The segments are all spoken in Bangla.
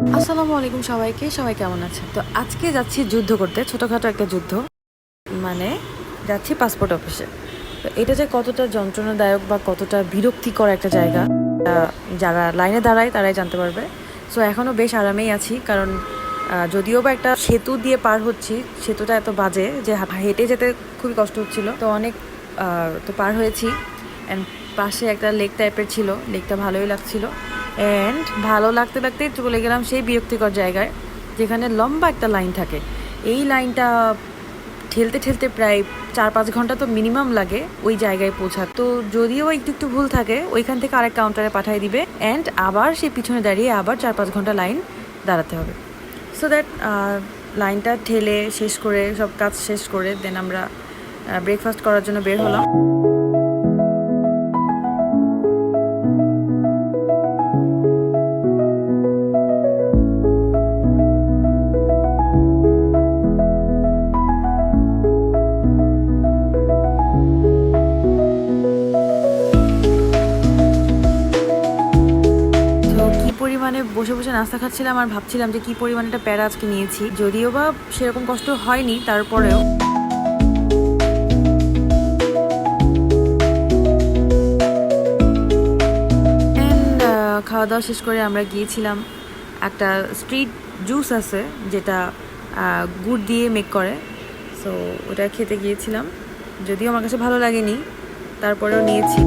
আসসালামু আলাইকুম সবাইকে। সবাই কেমন আছেন? তো আজকে যাচ্ছি যুদ্ধ করতে, ছোটোখাটো একটা যুদ্ধ। মানে যাচ্ছি পাসপোর্ট অফিসে। তো এটা যে কতটা যন্ত্রণাদায়ক বা কতটা বিরক্তিকর একটা জায়গা, যারা লাইনে দাঁড়ায় তারাই জানতে পারবে। সো এখনও বেশ আরামেই আছি, কারণ যদিও বা একটা সেতু দিয়ে পার হচ্ছি, সেতুটা এত বাজে যে হেঁটে যেতে খুবই কষ্ট হচ্ছিল। তো অনেক তো পার হয়েছি। অ্যান্ড পাশে একটা লেক টাইপের ছিল, লেকটা ভালোই লাগছিল। অ্যান্ড ভালো লাগতে লাগতে চলে গেলাম সেই বিরক্তিকর জায়গায়, যেখানে লম্বা একটা লাইন থাকে। এই লাইনটা ঠেলতে ঠেলতে প্রায় 4-5 ঘন্টা তো মিনিমাম লাগে ওই জায়গায় পৌঁছা। তো যদিও একটু একটু ভুল থাকে, ওইখান থেকে আরেক কাউন্টারে পাঠিয়ে দিবে, অ্যান্ড আবার সেই পিছনে দাঁড়িয়ে আবার 4-5 ঘন্টা লাইন দাঁড়াতে হবে। সো দ্যাট লাইনটা ঠেলে শেষ করে, সব কাজ শেষ করে দেন আমরা ব্রেকফাস্ট করার জন্য বের হলাম। পরিমাণে বসে বসে নাস্তা খাচ্ছিলাম আর ভাবছিলাম যে কি পরিমাণে একটা প্যারা আজকে নিয়েছি। যদিও বা সেরকম কষ্ট হয়নি, তারপরেও খাওয়া দাওয়া শেষ করে আমরা গিয়েছিলাম একটা স্ট্রিট জুস আছে, যেটা গুড় দিয়ে মেক করে। সো ওটা খেতে গিয়েছিলাম, যদিও আমার কাছে ভালো লাগেনি, তারপরেও নিয়েছি।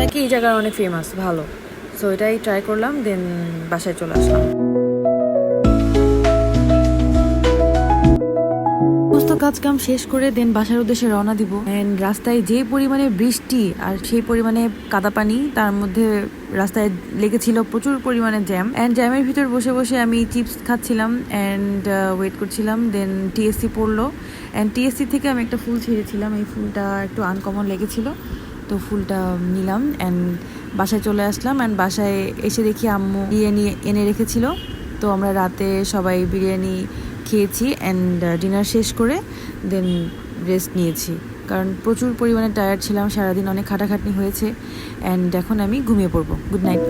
নাকি এই জায়গার অনেক ফেমাস, ভালো। সো এটাই ট্রাই করলাম, দেন বাসায় চলে আসলাম। সমস্ত কাজ কাম শেষ করে দেন বাসার উদ্দেশ্যে রওনা দিব। এন্ড রাস্তায় যে পরিমাণে বৃষ্টি আর সেই পরিমাণে কাদা পানি, তার মধ্যে রাস্তায় লেগেছিল প্রচুর পরিমাণে জ্যাম। অ্যান্ড জ্যামের ভিতর বসে বসে আমি চিপস খাচ্ছিলাম অ্যান্ড ওয়েট করছিলাম। দেন টিএসসি পড়লো, অ্যান্ড টিএসসি থেকে আমি একটা ফুল ছিঁড়েছিলাম। এই ফুলটা একটু আনকমন লেগেছিল, তো ফুলটা নিলাম অ্যান্ড বাসায় চলে আসলাম। অ্যান্ড বাসায় এসে দেখি আম্মু বিরিয়ানি এনে রেখেছিল। তো আমরা রাতে সবাই বিরিয়ানি খেয়েছি অ্যান্ড ডিনার শেষ করে দেন রেস্ট নিয়েছি, কারণ প্রচুর পরিমাণে টায়ার্ড ছিলাম, সারাদিন অনেক খাটাখাটনি হয়েছে। অ্যান্ড এখন আমি ঘুমিয়ে পড়বো। Good night.